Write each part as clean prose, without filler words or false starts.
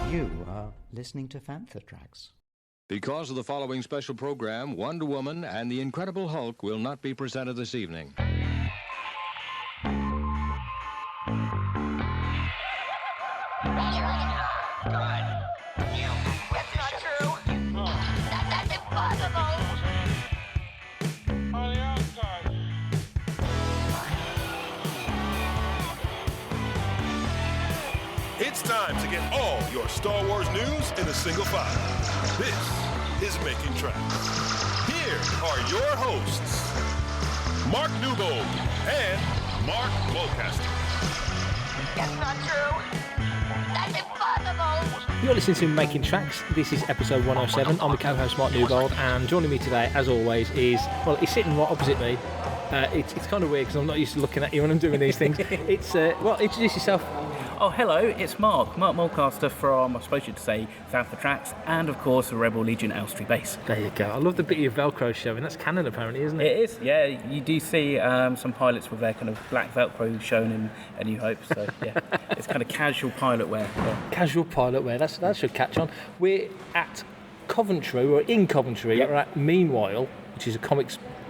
You are listening to Fantha Tracks. Because of the following special program, Wonder Woman and the Incredible Hulk will not be presented this evening. It's time to get all your Star Wars news in a single file. This is Making Tracks. Here are your hosts, Mark Newbold and Mark Mulcaster. That's not true. That's impossible. You're listening to Making Tracks. This is episode 107. I'm the co-host Mark Newbold, and joining me today, as always, is, well, he's sitting right opposite me. It's kind of weird because I'm not used to looking at you when I'm doing these things. Introduce yourself. Oh, hello, it's Mark Mulcaster from, I suppose you'd say, Fantha Tracks, and of course, the Rebel Legion Elstree base. There you go. I love the bit of your Velcro showing. That's canon, apparently, isn't it? It is, yeah. You do see some pilots with their kind of black Velcro shown in A New Hope, so yeah, it's kind of casual pilot wear. Yeah. Casual pilot wear, that should catch on. We're at Coventry, we're in Coventry, Yep. We're at Meanwhile, which is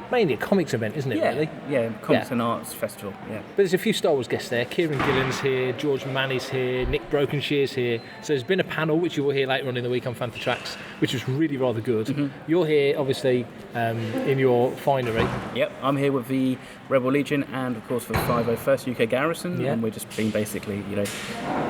mainly a comics event, isn't it, really? Yeah, Comics and Arts Festival, yeah. But there's a few Star Wars guests there. Kieron Gillen's here, George Mann is here, Nick Brokenshire's here. So there's been a panel, which you will hear later on in the week on Fantha Tracks, which was really rather good. Mm-hmm. You're here, obviously, in your finery. Yep, I'm here with the Rebel Legion and, of course, the 501st UK Garrison, and we're just been basically,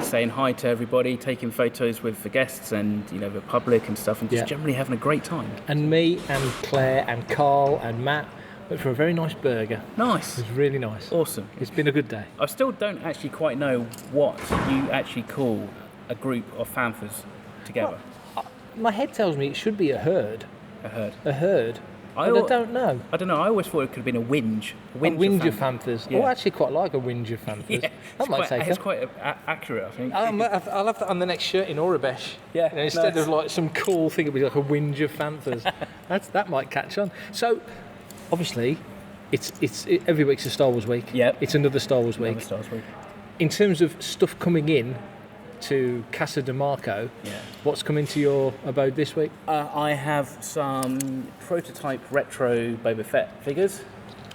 saying hi to everybody, taking photos with the guests and, the public and stuff, and just generally having a great time. And me and Claire and Carl and Matt went for a very nice burger. Nice. It was really nice. Awesome. It's been a good day. I still don't actually quite know what you actually call a group of fanthas together. Well, my head tells me it should be a herd. A herd. A herd. I don't know. I don't know. I always thought it could have been a whinge. A whinge of fanthas. Yeah. Oh, I actually quite like a whinge of fanthas. Yeah. It's quite accurate, I think. I'll have that on the next shirt in Aurebesh. Yeah. Instead of like some cool thing, it'll be like a whinge of fanthas. That might catch on. So, obviously, it's every week's a Star Wars week. Yep. It's another Star Wars week. In terms of stuff coming in to Casa de Marco, what's coming to your abode this week? I have some prototype retro Boba Fett figures.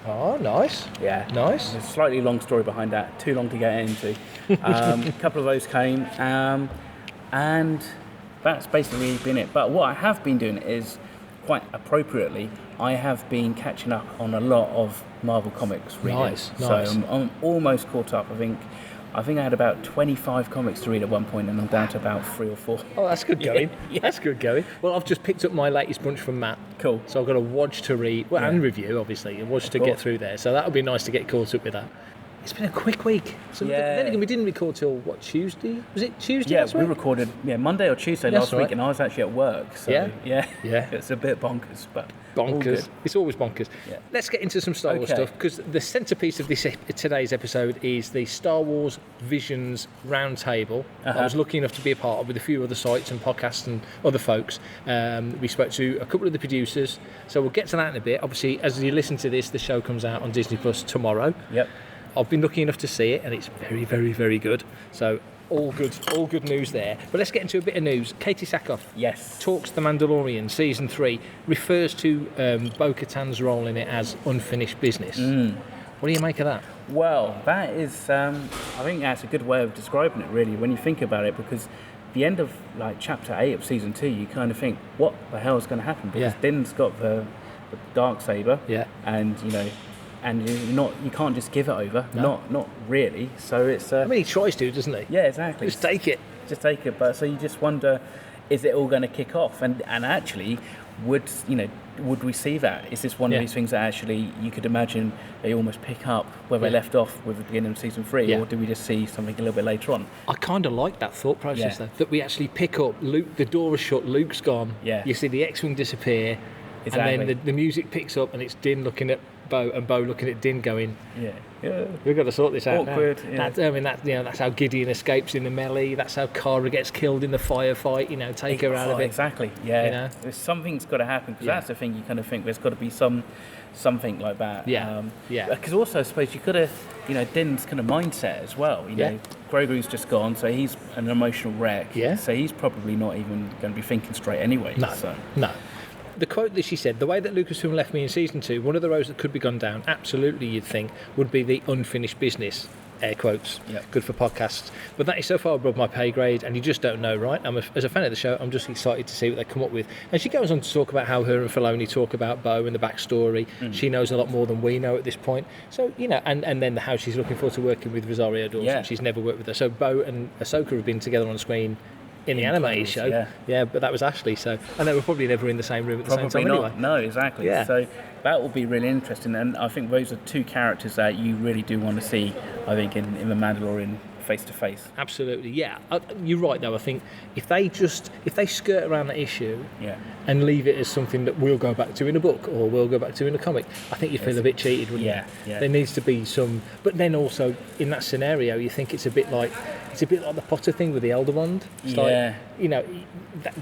Oh, nice. Yeah. Nice. There's a slightly long story behind that, too long to get into. A couple of those came, and that's basically been it. But what I have been doing is, quite appropriately, I have been catching up on a lot of Marvel Comics reading. Nice. So I'm almost caught up. I think I had about 25 comics to read at one point, and I'm down to about 3 or 4. Oh, that's good going. Yeah. That's good going. Well, I've just picked up my latest bunch from Matt. Cool. So I've got a watch to read, and review, obviously, a watch to get through there. So that'll be nice to get caught up with that. It's been a quick week. So then again, we didn't record till, Tuesday? Was it Tuesday last week? We recorded Monday or Tuesday last week, and I was actually at work. So, yeah. It's a bit bonkers, but bonkers. It's always bonkers. Yeah. Let's get into some Star Wars stuff, because the centrepiece of today's episode is the Star Wars Visions Roundtable. I was lucky enough to be a part of with a few other sites and podcasts and other folks. We spoke to a couple of the producers, so we'll get to that in a bit. Obviously, as you listen to this, the show comes out on Disney Plus tomorrow. Yep. I've been lucky enough to see it, and it's very, very, very good. So all good news there. But let's get into a bit of news. Katee Sackhoff talks The Mandalorian Season 3, refers to Bo-Katan's role in it as unfinished business. What do you make of that? Well, that is, I think that's a good way of describing it, really, when you think about it, because the end of Chapter 8 of Season 2, you kind of think, what the hell is going to happen? Because Din's got the darksaber, and and you can't just give it over. No. Not really. So it's. He tries to, doesn't he? Yeah, exactly. Just take it. But so you just wonder, is it all going to kick off? And actually, would we see that? Is this one of these things that actually you could imagine they almost pick up where they left off with the beginning of Season 3, or do we just see something a little bit later on? I kind of like that thought process though, that we actually pick up Luke. The door is shut. Luke's gone. Yeah. You see the X-wing disappear. Exactly. And then the music picks up, and it's Din looking at Bo, and Bo looking at Din going, yeah, we've got to sort this out. Awkward. Now. Yeah. That's how Gideon escapes in the melee. That's how Cara gets killed in the firefight. Take her out of it. Exactly. Yeah. Something's got to happen, because that's the thing. You kind of think there's got to be something like that. Yeah. Because also, I suppose you could have, Din's kind of mindset as well. Grogu's just gone, so he's an emotional wreck. Yeah. So he's probably not even going to be thinking straight anyway. No. The quote that she said, the way that Lucasfilm left me in season 2, one of the roads that could be gone down, absolutely you'd think, would be the unfinished business, air quotes, good for podcasts. But that is so far above my pay grade, and you just don't know, right? As a fan of the show, I'm just excited to see what they come up with. And she goes on to talk about how her and Filoni talk about Bo and the backstory. She knows a lot more than we know at this point. So, and then how she's looking forward to working with Rosario Dawson. She's never worked with her. So Bo and Ahsoka have been together on screen in the animated show, but that was Ashley. So, and they were probably never in the same room at the same time anyway. No, exactly. Yeah. So that will be really interesting, and I think those are two characters that you really do want to see. I think in the Mandalorian face to face. Absolutely, yeah. You're right though. I think if they skirt around that issue, and leave it as something that we'll go back to in a book or we'll go back to in a comic, I think you feel a bit cheated, wouldn't you? Yeah. There needs to be some, but then also in that scenario, you think it's a bit like the Potter thing with the Elder Wand. It's like,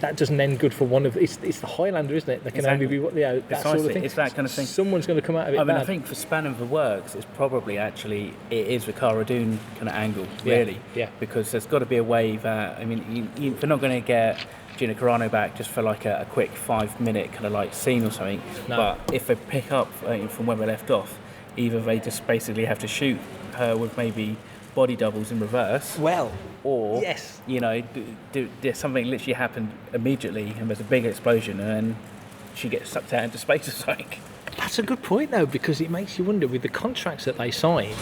that doesn't end good for one of. It's the Highlander, isn't it? There can only be that sort of thing. It's that kind of thing. Someone's going to come out of it. I think for spanning the works, it's probably it is the Cara Dune kind of angle, really. Yeah. Because there's got to be a way that they're not going to get Gina Carano back just for like a quick 5-minute kind of like scene or something. No. But if they pick up from where we left off, either they just basically have to shoot her with maybe body doubles in reverse. Well, or yes, do something literally happen immediately and there's a big explosion and then she gets sucked out into space or something. That's a good point though, because it makes you wonder with the contracts that they sign,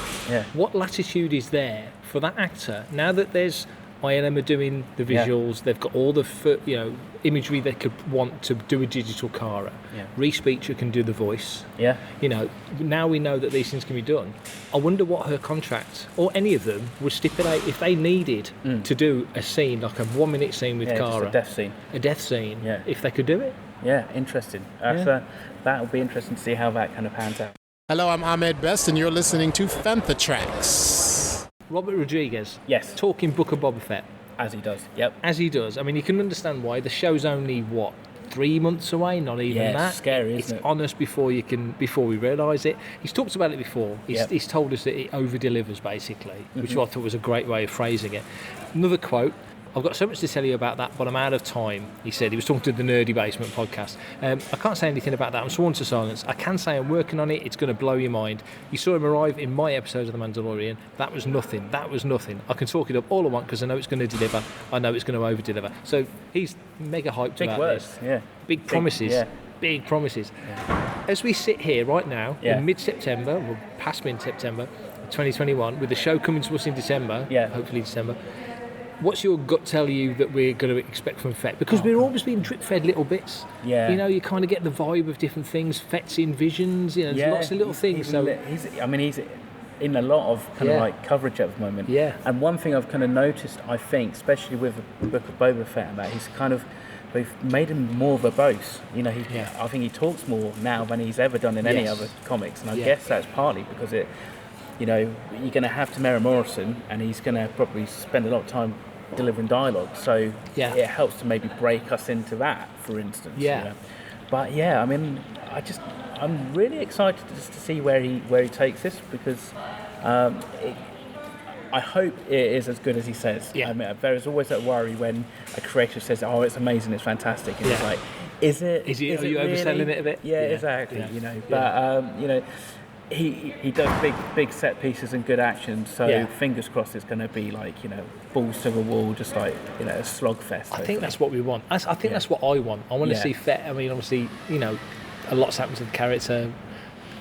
what latitude is there for that actor now that there's ILM are doing the visuals, they've got all the imagery they could want to do a digital Cara. Reese Beecher can do the voice. Now we know that these things can be done. I wonder what her contract, or any of them, would stipulate if they needed to do a scene, like a 1-minute scene with Cara. Just a death scene. If they could do it. Interesting. That will be interesting to see how that kind of pans out. Hello, I'm Ahmed Best, and you're listening to Fantha Tracks. Robert Rodriguez. Yes. Talking Book of Boba Fett. As he does. Yep. As he does. I mean, you can understand why. The show's only, 3 months away? Not even that. It's scary, isn't it? It's on us before we realise it. He's talked about it before. He's told us that it over-delivers, basically, which I thought was a great way of phrasing it. Another quote. I've got so much to tell you about that, but I'm out of time, he said. He was talking to the Nerdy Basement podcast. I can't say anything about that. I'm sworn to silence. I can say I'm working on it. It's going to blow your mind. You saw him arrive in my episode of The Mandalorian. That was nothing. I can talk it up all I want because I know it's going to deliver. I know it's going to over-deliver. So he's mega hyped about this. Big promises. Big promises. As we sit here right now, in mid-September, or past mid-September, 2021, with the show coming to us in December, hopefully December, what's your gut tell you that we're going to expect from Fett? Because we're always being drip-fed little bits. You kind of get the vibe of different things. Fett's in visions, there's lots of little things. He's in a lot of kind of like coverage at the moment. And one thing I've kind of noticed, I think, especially with the Book of Boba Fett and that, they've made him more verbose. I think he talks more now than he's ever done in any other comics, and I guess that's partly because you're going to have Tamara Morrison, and he's going to probably spend a lot of time delivering dialogue. So it helps to maybe break us into that, for instance. But I'm really excited just to see where he takes this, because I hope it is as good as he says. There's always that worry when a creator says, "Oh, it's amazing, it's fantastic," and it's like, is it? Are you overselling it a bit? Exactly. But He does big set pieces and good action, so fingers crossed it's going to be like, balls to the wall, just like, a slogfest. I think that's what we want. I think that's what I want. I want to see Fett. I mean, obviously, a lot's happened to the character.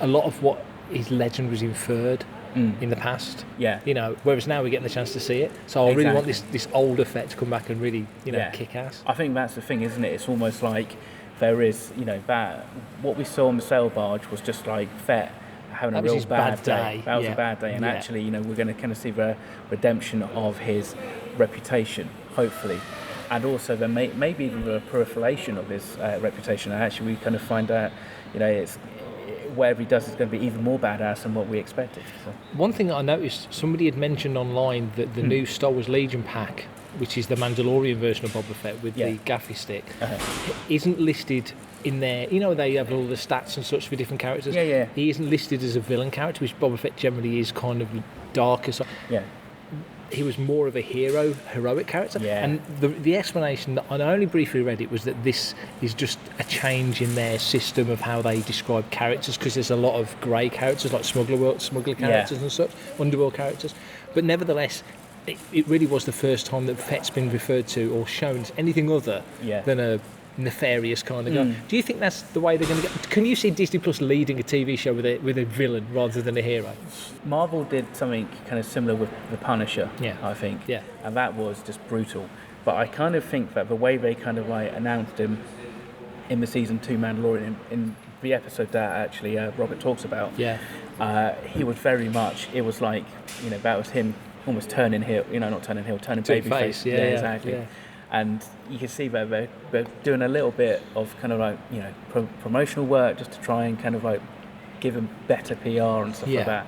A lot of what his legend was inferred in the past. Whereas now we're getting the chance to see it. So I really want this older Fett to come back and really, kick ass. I think that's the thing, isn't it? It's almost like there is, that what we saw on the sail barge was just like Fett having a real bad day. That was a bad day, and actually, we're going to kind of see the redemption of his reputation, hopefully, and also then maybe even the proliferation of his reputation. And actually, we kind of find out, whatever he does is going to be even more badass than what we expected. So. One thing that I noticed, somebody had mentioned online that the new Star Wars Legion pack, which is the Mandalorian version of Boba Fett with the gaffy stick, isn't listed in there. You know, they have all the stats and such for different characters. He isn't listed as a villain character, which Boba Fett generally is kind of darker. So he was more of a heroic character. And the explanation that I only briefly read it was that this is just a change in their system of how they describe characters, because there's a lot of grey characters like smuggler characters and such, underworld characters. But nevertheless, it really was the first time that Fett's been referred to or shown as anything other than a nefarious kind of guy. Do you think that's the way they're going to get? Can you see Disney Plus leading a TV show with a villain rather than a hero? Marvel did something kind of similar with The Punisher, I think. Yeah. And that was just brutal. But I kind of think that the way they kind of like announced him in the season 2 Mandalorian, in the episode that actually Robert talks about, he was very much, it was like, you know, that was him almost turning babyface. Exactly. Yeah. And you can see that they're doing a little bit of kind of like, you know, promotional work just to try and kind of like give him better PR and stuff like that.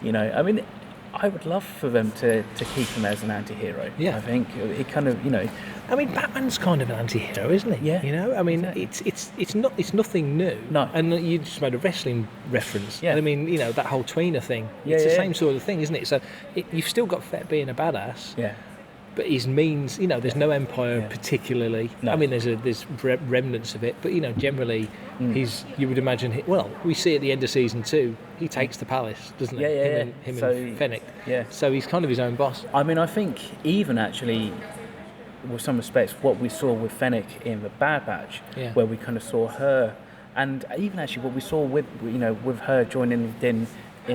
You know, I mean, I would love for them to keep him as an anti-hero. I think it kind of, you know. I mean, Batman's kind of an anti-hero, isn't he? You know, I mean, it's nothing new. No. And you just made a wrestling reference. And I mean, you know, that whole tweener thing. It's the same sort of thing, isn't it? So you've still got Fett being a badass. But his means, you know, there's no Empire particularly. No. I mean, there's remnants of it, but you know, generally, you would imagine. We see at the end of season 2, he takes the palace, doesn't he? Him and Fennec. So he's kind of his own boss. I mean, I think even actually, with some respects, what we saw with Fennec in the Bad Batch, where we kind of saw her, and even actually what we saw with her joining in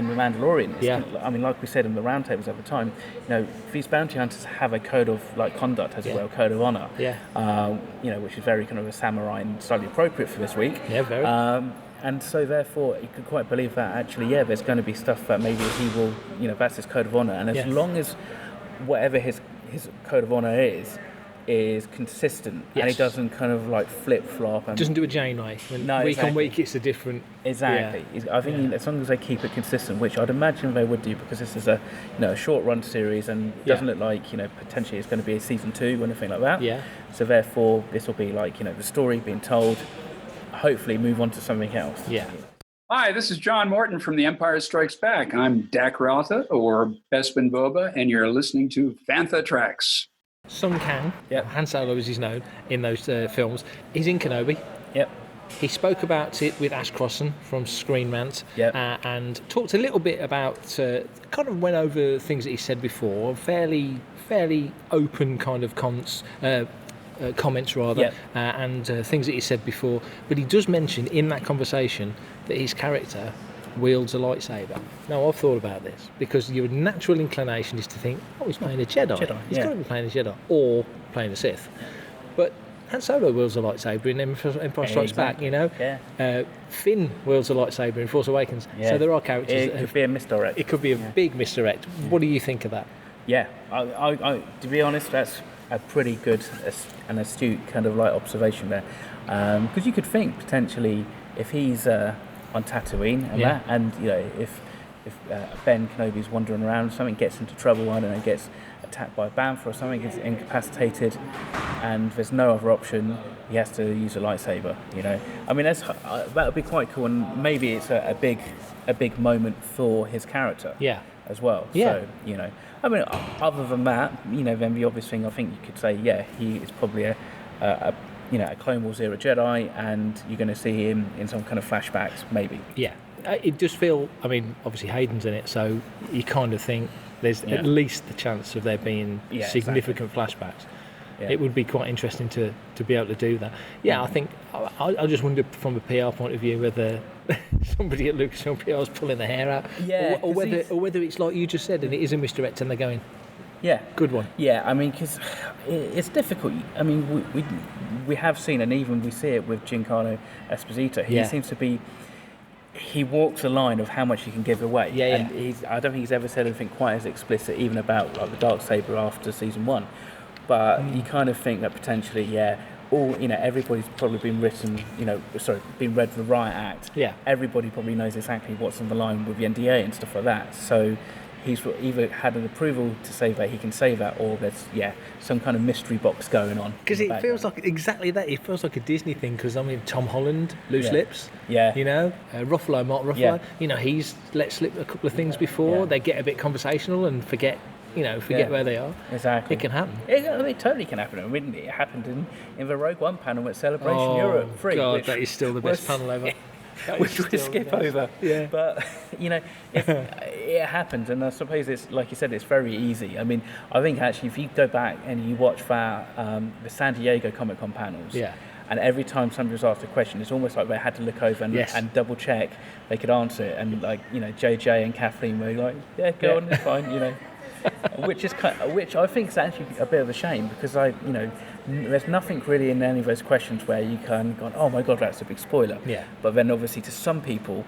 The Mandalorian. I mean, like we said in the roundtables at the time, you know, these bounty hunters have a code of like conduct as well, code of honor. You know, which is very kind of a samurai and slightly appropriate for this week. Very. And so therefore, you could quite believe that actually, there's going to be stuff that maybe he will, you know, that's his code of honor. And as long as whatever his code of honor is consistent, and he doesn't kind of like flip-flop and doesn't do a Janeway. Week on week it's a different. I think as long as they keep it consistent, which I'd imagine they would do, because this is a short run series and doesn't look like, you know, potentially it's going to be a season 2 or anything like that. So therefore this will be like, you know, the story being told, hopefully move on to something else. Hi, this is John Morton from The Empire Strikes Back. I'm Dak Rotha, or Bespin Boba, and you're listening to Fantha Tracks. Son Kang, Han Solo as he's known in those films, he's in Kenobi. He spoke about it with Ash Crossan from Screen Rant, and talked a little bit about, kind of went over things that he said before, fairly open kind of comments rather, and things that he said before. But he does mention in that conversation that his character wields a lightsaber. Now, I've thought about this, because your natural inclination is to think, he's playing a Jedi. He's got to be playing a Jedi or playing a Sith. But Han Solo wields a lightsaber in Empire Strikes Back, you know. Finn wields a lightsaber in Force Awakens. So there are characters. It could be a misdirect. It could be a big misdirect. What do you think of that? I to be honest, that's a pretty good and astute kind of like observation there, because you could think potentially if he's on Tatooine and that, and you know, if Ben Kenobi's wandering around, something gets into trouble, I don't know, gets attacked by a Bantha or something, gets incapacitated, and there's no other option, he has to use a lightsaber. You know, I mean, that would be quite cool, and maybe it's a big moment for his character. As well. So, you know, I mean, other than that, you know, then the obvious thing I think you could say, he is probably a Clone Wars era Jedi, and you're going to see him in some kind of flashbacks, maybe. It does feel, I mean, obviously Hayden's in it, so you kind of think there's at least the chance of there being significant flashbacks. It would be quite interesting to be able to do that. I think I just wonder from a PR point of view whether somebody at Lucasfilm PR is pulling their hair out, or whether it's like you just said and it is a misdirect and they're going, good one. I mean, because it's difficult. I mean, we have seen, and even we see it with Giancarlo Esposito. He seems to be. He walks a line of how much he can give away. And I don't think he's ever said anything quite as explicit, even about like the Darksaber after season 1. But you kind of think that potentially, everybody's probably been been read the riot act. Yeah. Everybody probably knows exactly what's on the line with the NDA and stuff like that. So he's either had an approval to say that he can say that, or there's some kind of mystery box going on. Because it feels like exactly that. It feels like a Disney thing. Because I mean, Tom Holland, Loose Lips. Yeah. You know, Ruffalo, Mark Ruffalo. Yeah. You know, he's let slip a couple of things before. Yeah. They get a bit conversational and forget where they are. Exactly. It can happen. It totally can happen. I mean, it happened in the Rogue One panel at Celebration Europe 3. God, that is still the best panel ever. Which we'll skip over. Yeah. But, it happens, and I suppose it's, like you said, it's very easy. I mean, I think actually if you go back and you watch the San Diego Comic-Con panels, and every time somebody was asked a question, it's almost like they had to look over and double check they could answer it. And JJ and Kathleen were like, yeah, go on, it's fine, which I think is actually a bit of a shame, because there's nothing really in any of those questions where you can go, oh my god, that's a big spoiler. Yeah. But then obviously to some people,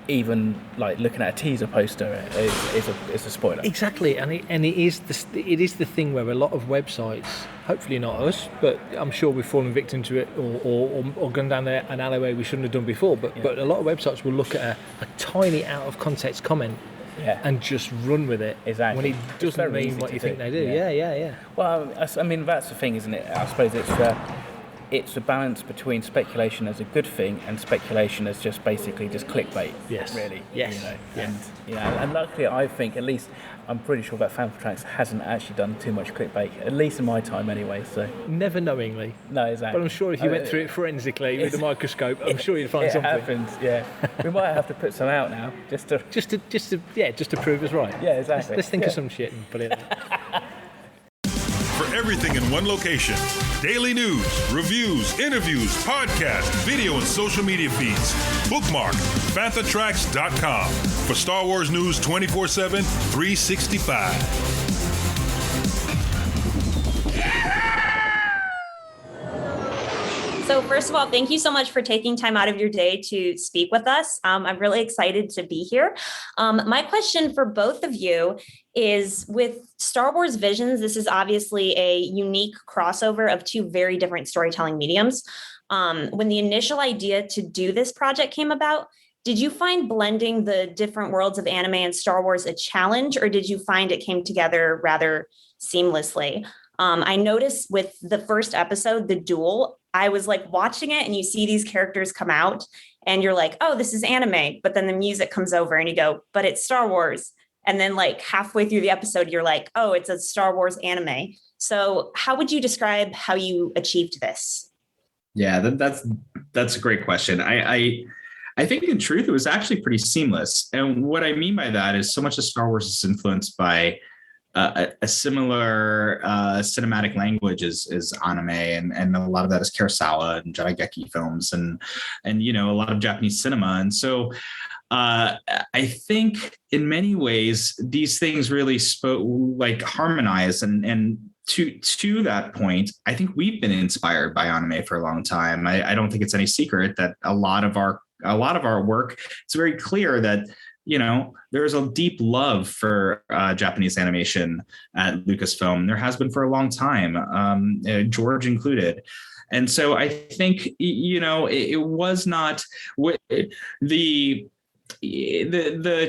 even like looking at a teaser poster is a spoiler. Exactly, and it is the thing where a lot of websites, hopefully not us, but I'm sure we've fallen victim to it or gone down there an alleyway we shouldn't have done before. But a lot of websites will look at a tiny out of context comment. Yeah. And just run with it. Exactly. When it doesn't mean what you think they do. Yeah. Well, I mean, that's the thing, isn't it? I suppose it's a balance between speculation as a good thing and speculation as just basically just clickbait. Yes. Really. Yes. And luckily, I think, at least I'm pretty sure that Fan for Tracks hasn't actually done too much clickbait, at least in my time anyway. So never knowingly. No, exactly. But I'm sure if you went through it forensically with a microscope, I'm sure you'd find something. It happens. Yeah. We might have to put some out now just to prove us right. Yeah, exactly. Let's think of some shit and put it out. For everything in one location, daily news, reviews, interviews, podcasts, video, and social media feeds. Bookmark FanthaTracks.com for Star Wars news 24/7, 365. So first of all, thank you so much for taking time out of your day to speak with us. I'm really excited to be here. My question for both of you is, with Star Wars Visions, this is obviously a unique crossover of two very different storytelling mediums. When the initial idea to do this project came about, did you find blending the different worlds of anime and Star Wars a challenge, or did you find it came together rather seamlessly? I noticed with the first episode, The Duel, I was like watching it and you see these characters come out and you're like, oh, this is anime. But then the music comes over and you go, but it's Star Wars. And then like halfway through the episode, you're like, oh, it's a Star Wars anime. So how would you describe how you achieved this? Yeah, that's a great question. I think in truth, it was actually pretty seamless. And what I mean by that is so much of Star Wars is influenced by a similar cinematic language is anime, and a lot of that is Kurosawa and Jedi films and a lot of Japanese cinema. And so I think in many ways these things really harmonize and to that point, I think we've been inspired by anime for a long time. I don't think it's any secret that a lot of our work, it's very clear that there's a deep love for Japanese animation at Lucasfilm. There has been for a long time, George included. And so I think, it was not the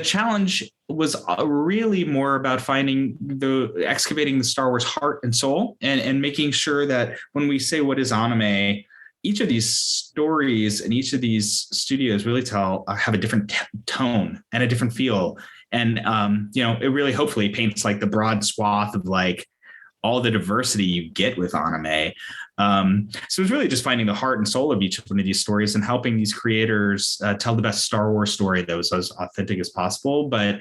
challenge was really more about excavating the Star Wars heart and soul and making sure that when we say what is anime, each of these stories and each of these studios really have a different tone and a different feel. And, it really hopefully paints like the broad swath of like all the diversity you get with anime. So it's really just finding the heart and soul of each one of these stories and helping these creators tell the best Star Wars story that was as authentic as possible. But,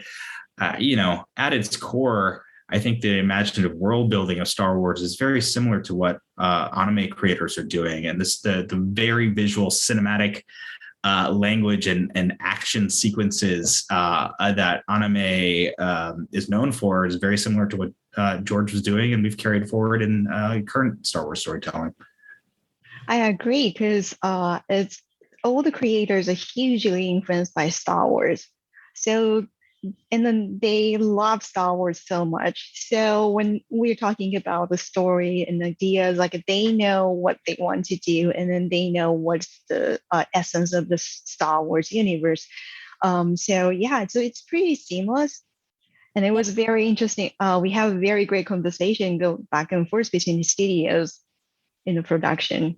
at its core, I think the imaginative world building of Star Wars is very similar to what anime creators are doing. And the very visual cinematic language and action sequences that anime is known for is very similar to what George was doing, and we've carried forward in current Star Wars storytelling. I agree, because it's all the creators are hugely influenced by Star Wars. So and then they love Star Wars so much. So when we're talking about the story and ideas, like they know what they want to do, and then they know what's the essence of the Star Wars universe. So it's pretty seamless. And it was very interesting. We have a very great conversation go back and forth between the studios in the production.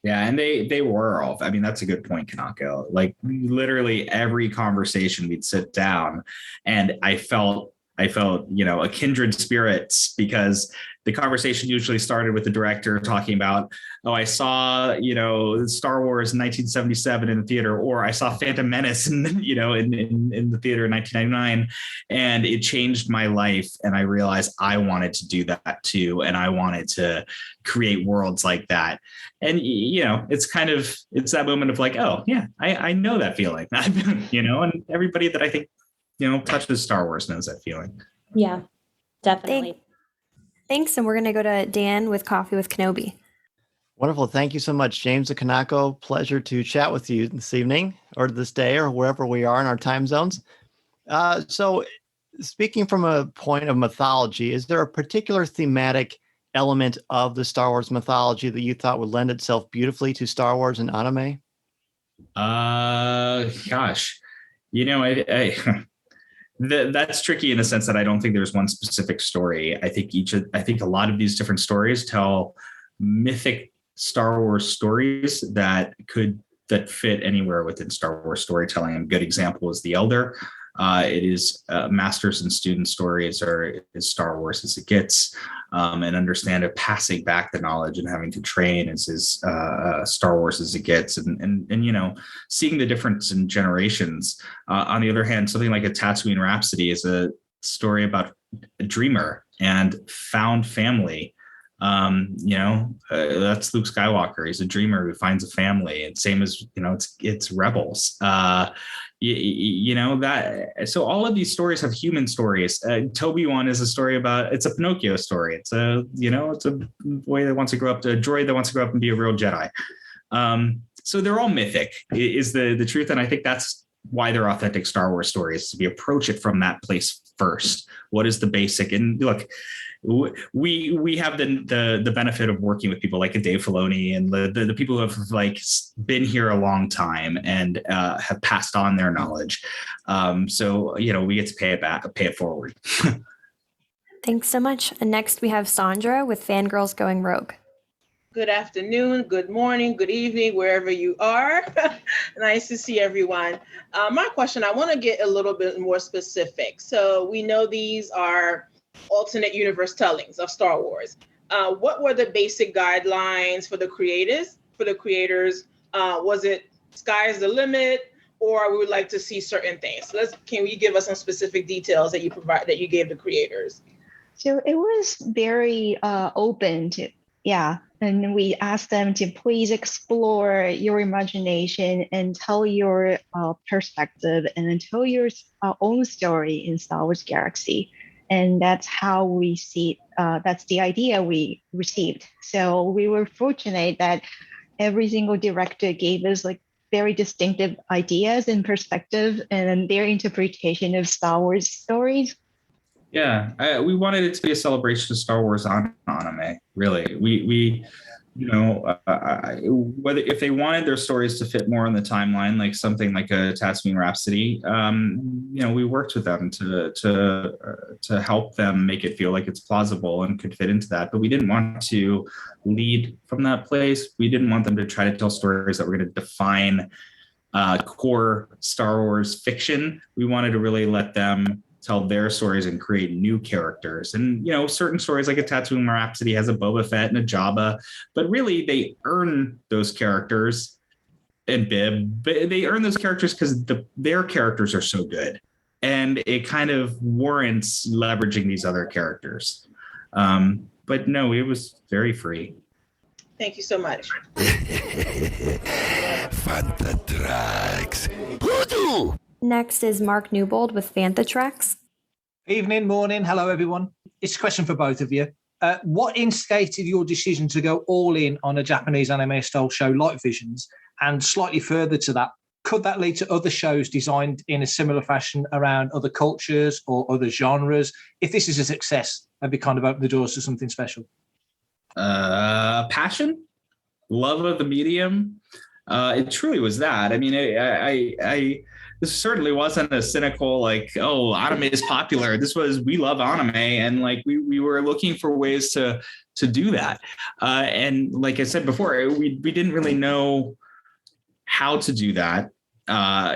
Yeah, and they were all. I mean, that's a good point, Kanako. Like literally every conversation we'd sit down, and I felt a kindred spirits, because the conversation usually started with the director talking about, oh, I saw Star Wars in 1977 in the theater, or I saw Phantom Menace in the theater in 1999, and it changed my life, and I realized I wanted to do that too, and I wanted to create worlds like that. And it's that moment of like, oh yeah, I know that feeling. And everybody that I think touches Star Wars knows that feeling. Yeah, definitely. Thanks. And we're going to go to Dan with Coffee with Kenobi. Wonderful. Thank you so much, James and Kanako. Pleasure to chat with you this evening or this day or wherever we are in our time zones. So speaking from a point of mythology, is there a particular thematic element of the Star Wars mythology that you thought would lend itself beautifully to Star Wars and anime? Gosh, that's tricky in the sense that I don't think there's one specific story. I think a lot of these different stories tell mythic Star Wars stories that fit anywhere within Star Wars storytelling. A good example is The Elder. It is masters and student stories, or is Star Wars as it gets, and understand it, passing back the knowledge and having to train is Star Wars as it gets, and seeing the difference in generations. On the other hand, something like a Tatooine Rhapsody is a story about a dreamer and found family. That's Luke Skywalker. He's a dreamer who finds a family, and same as it's Rebels. So all of these stories have human stories. Toby one is a story about, it's a Pinocchio story. It's a boy that wants to grow up, a droid that wants to grow up and be a real Jedi. So they're all mythic is the truth. And I think that's why they're authentic Star Wars stories. We approach it from that place first. What is the basic? And look, we have the benefit of working with people like a Dave Filoni and the people who have been here a long time and have passed on their knowledge. So we get to pay it back, pay it forward. Thanks so much. And next we have Sandra with Fangirls Going Rogue. Good afternoon, good morning, good evening, wherever you are. Nice to see everyone. My question, I want to get a little bit more specific. So we know these are alternate universe tellings of Star Wars. What were the basic guidelines for the creators? Was it sky's the limit, or we would like to see certain things? Can you give us some specific details that you gave the creators? So it was very open to, and we asked them to please explore your imagination and tell your perspective and tell your own story in Star Wars Galaxy. And that's how we see, that's the idea we received. So we were fortunate that every single director gave us very distinctive ideas and perspective and their interpretation of Star Wars stories. Yeah, we wanted it to be a celebration of Star Wars anime, really. We whether if they wanted their stories to fit more on the timeline, like something like a Tatooine Rhapsody, we worked with them to help them make it feel like it's plausible and could fit into that. But we didn't want to lead from that place. We didn't want them to try to tell stories that were going to define core Star Wars fiction. We wanted to really let them tell their stories and create new characters. And, certain stories like a Tatooine Rhapsody has a Boba Fett and a Jabba, but really they earn those characters, and Bib, but they earn those characters because their characters are so good. And it kind of warrants leveraging these other characters. But no, it was very free. Thank you so much. Fanta Tracks. Next is Mark Newbold with Fantha Tracks. Evening, morning. Hello, everyone. It's a question for both of you. What instigated your decision to go all in on a Japanese anime style show like Visions? And slightly further to that, could that lead to other shows designed in a similar fashion around other cultures or other genres? If this is a success, maybe kind of open the doors to something special. Passion, love of the medium. It truly was that. I mean, I this certainly wasn't a cynical like, oh, anime is popular. This was, we love anime, and like we were looking for ways to do that. And like I said before, we didn't really know how to do that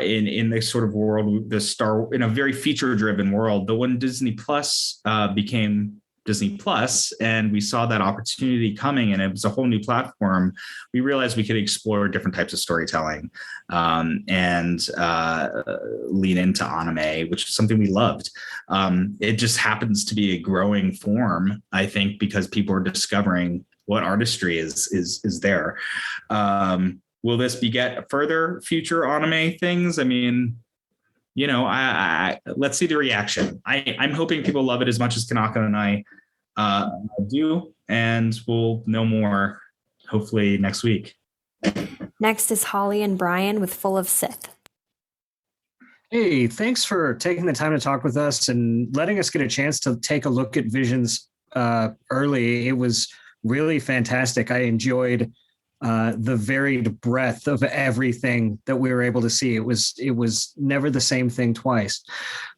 in this sort of world, in a very feature-driven world. But when Disney Plus became Disney Plus, and we saw that opportunity coming, and it was a whole new platform, we realized we could explore different types of storytelling and lean into anime, which is something we loved. It just happens to be a growing form, I think, because people are discovering what artistry is there. Will this beget further future anime things? I mean, you know, I let's see the reaction. I'm hoping people love it as much as Kanako and I do, and we'll know more hopefully next week. Next is Holly and Brian with Full of Sith. Hey, thanks for taking the time to talk with us and letting us get a chance to take a look at Visions early. It was really fantastic. I enjoyed the varied breadth of everything that we were able to see. It was never the same thing twice.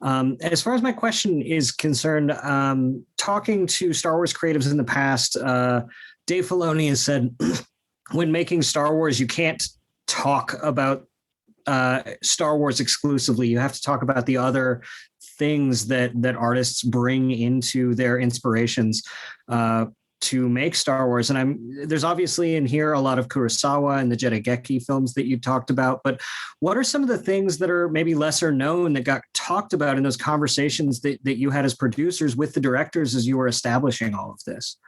As far as my question is concerned, talking to Star Wars creatives in the past, Dave Filoni has said, when making Star Wars, you can't talk about Star Wars exclusively. You have to talk about the other things that artists bring into their inspirations to make Star Wars. And there's obviously in here a lot of Kurosawa and the Jedegeki films that you talked about, but what are some of the things that are maybe lesser known that got talked about in those conversations that you had as producers with the directors as you were establishing all of this?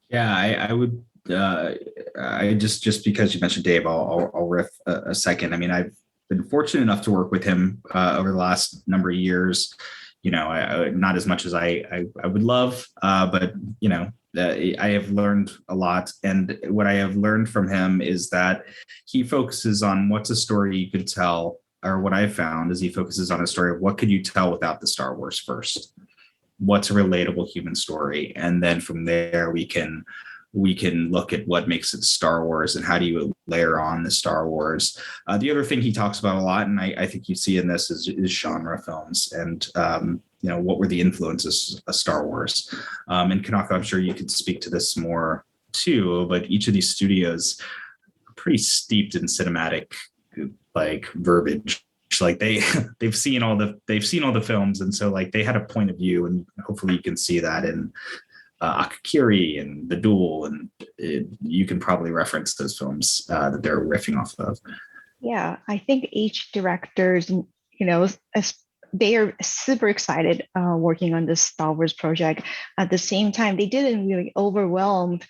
Yeah, I would, I just because you mentioned Dave, I'll riff a second. I mean, I've been fortunate enough to work with him over the last number of years, you know, not as much as I would love, but you know, I have learned a lot. And what I have learned from him is that he focuses on what's a story you could tell, or what I've found is he focuses on a story of what could you tell without the Star Wars first? What's a relatable human story? And then from there, we can look at what makes it Star Wars and how do you layer on the Star Wars. The other thing he talks about a lot, and I think you see in this, is genre films and, you know, what were the influences of Star Wars? And Kanako, I'm sure you could speak to this more too, but each of these studios are pretty steeped in cinematic like verbiage. Like they've seen all the films, and so like they had a point of view, and hopefully you can see that in Akakiri and The Duel, and you can probably reference those films that they're riffing off of. Yeah, I think each director's, you know, they are super excited working on this Star Wars project. At the same time, they didn't really overwhelmed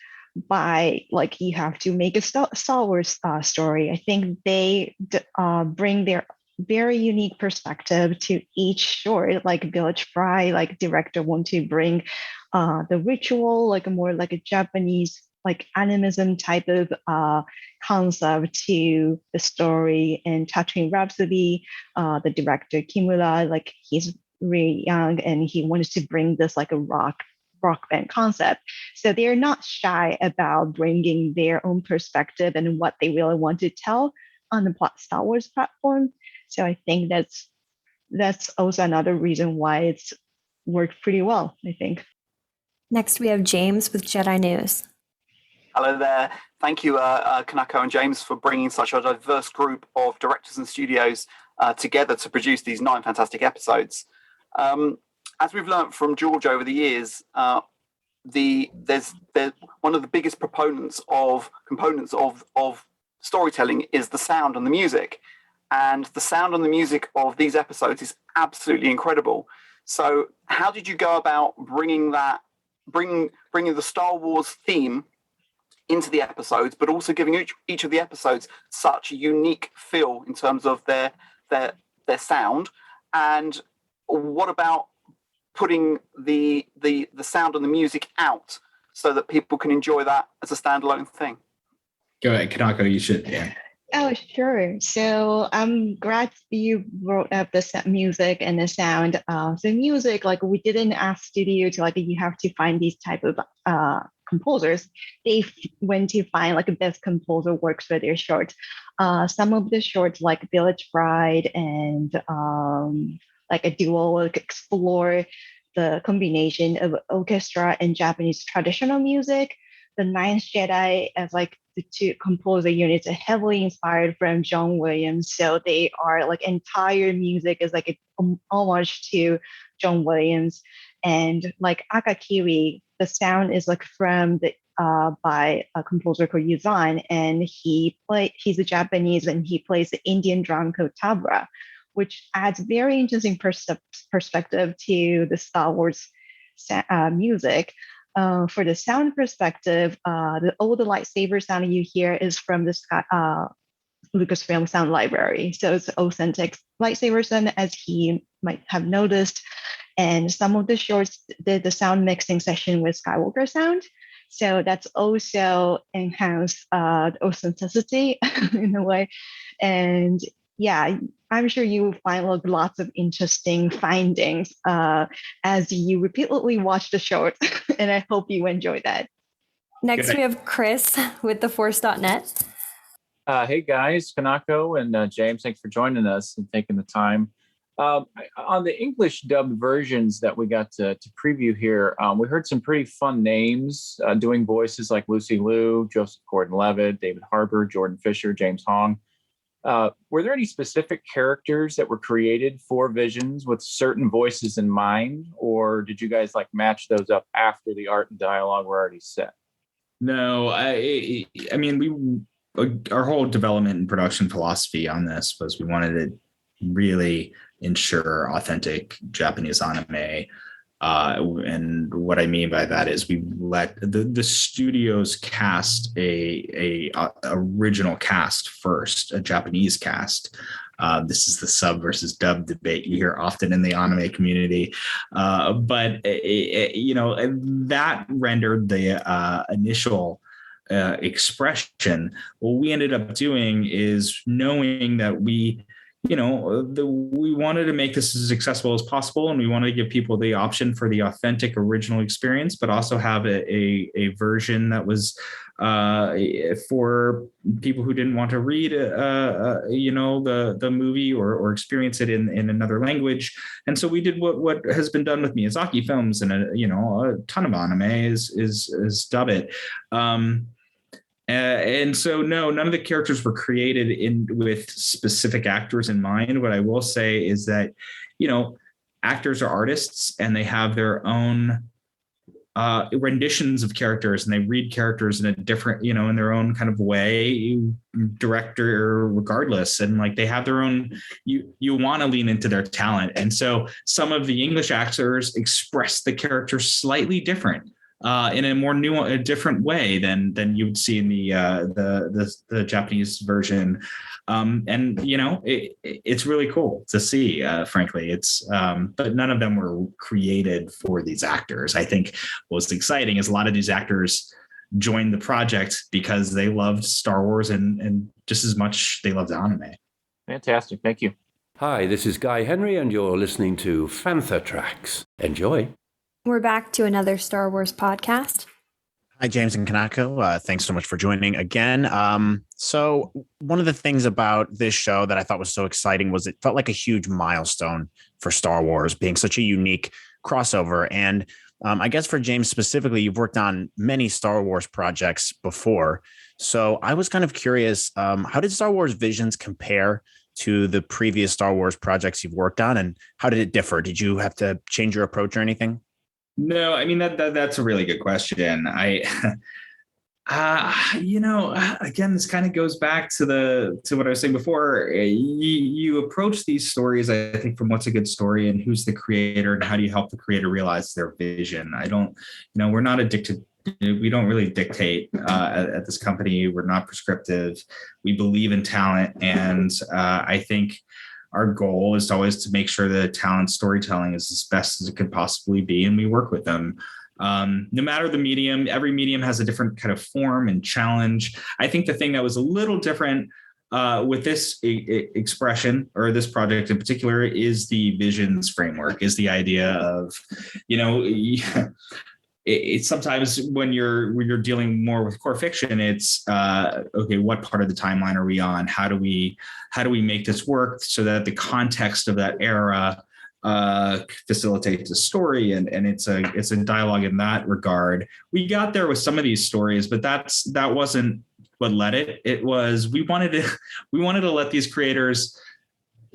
by like you have to make a Star Wars story. I think they bring their very unique perspective to each short. Like Village Bride, like director want to bring the ritual, like more like a Japanese like animism type of concept to the story. And Tatooine Rhapsody, the director Kimura, like he's really young and he wanted to bring this like a rock band concept. So they're not shy about bringing their own perspective and what they really want to tell on the Star Wars platform. So I think that's also another reason why it's worked pretty well, I think. Next, we have James with Jedi News. Hello there. Thank you, Kanako and James, for bringing such a diverse group of directors and studios together to produce these 9 fantastic episodes. As we've learned from George over the years, there's one of the biggest components of storytelling is the sound and the music. And the sound and the music of these episodes is absolutely incredible. So how did you go about bringing the Star Wars theme into the episodes, but also giving each of the episodes such a unique feel in terms of their sound? And what about putting the sound and the music out so that people can enjoy that as a standalone thing? Go ahead, Kanako, you should. Yeah. Oh, sure. So I'm glad you brought up the music and the sound. So music, like we didn't ask studio to like you have to find these type of composers. They went to find like the best composer works for their short. Some of the shorts like Village Bride and like a duo like explore the combination of orchestra and Japanese traditional music. The Ninth Jedi as like the two composer units are heavily inspired from John Williams. So they are like entire music is like a homage to John Williams. And like Akakiri, the sound is like from the by a composer called Yuzan, and he's a Japanese and he plays the Indian drum called tabla, which adds very interesting perspective to the Star Wars music. For the sound perspective, all the lightsaber sound you hear is from the Lucasfilm sound library. So it's authentic lightsaber sound, as he might have noticed. And some of the shorts did the sound mixing session with Skywalker sound. So that's also enhanced the authenticity in a way. And yeah, I'm sure you will find like lots of interesting findings as you repeatedly watch the short, and I hope you enjoy that. Next, we have Chris with theforce.net. Hey guys, Kanako and James, thanks for joining us and taking the time. On the English dubbed versions that we got to preview here, we heard some pretty fun names doing voices like Lucy Liu, Joseph Gordon-Levitt, David Harbour, Jordan Fisher, James Hong. Were there any specific characters that were created for Visions with certain voices in mind, or did you guys like match those up after the art and dialogue were already set? No, I mean, our whole development and production philosophy on this was we wanted to really ensure authentic Japanese anime. And what I mean by that is we let the studios cast a original cast first, a Japanese cast. This is the sub versus dub debate you hear often in the anime community. But that rendered the initial expression. What we ended up doing is knowing that we wanted to make this as accessible as possible, and we wanted to give people the option for the authentic original experience, but also have a version that was for people who didn't want to read the movie or experience it in another language. And so we did what has been done with Miyazaki films and a ton of anime is dub it. And so, no, none of the characters were created with specific actors in mind. What I will say is that, actors are artists and they have their own renditions of characters, and they read characters in a different, in their own kind of way, director regardless. And like they have their own, you want to lean into their talent. And so some of the English actors express the characters slightly different. In a more a different way than you would see in the Japanese version, and it's really cool to see. Frankly, it's but none of them were created for these actors. I think what's exciting is a lot of these actors joined the project because they loved Star Wars and just as much they loved anime. Fantastic, thank you. Hi, this is Guy Henry, and you're listening to Fantha Tracks. Enjoy. We're back to another Star Wars podcast. Hi, James and Kanako. Thanks so much for joining again. So one of the things about this show that I thought was so exciting was it felt like a huge milestone for Star Wars, being such a unique crossover. And I guess for James specifically, you've worked on many Star Wars projects before. So I was kind of curious, how did Star Wars Visions compare to the previous Star Wars projects you've worked on? And how did it differ? Did you have to change your approach or anything? No, I mean, that's a really good question. Again, this kind of goes back to what I was saying before. You approach these stories, I think, from what's a good story and who's the creator and how do you help the creator realize their vision. We're not addicted. We don't really dictate at this company. We're not prescriptive. We believe in talent. And I think our goal is always to make sure that talent storytelling is as best as it could possibly be. And we work with them. No matter the medium, every medium has a different kind of form and challenge. I think the thing that was a little different with this expression or this project in particular is the visions framework, is the idea of, it's sometimes when you're dealing more with core fiction, it's okay, what part of the timeline are we on? How do we make this work so that the context of that era facilitates a story, and it's a dialogue in that regard. We got there with some of these stories, but that wasn't what led it. It was we wanted to let these creators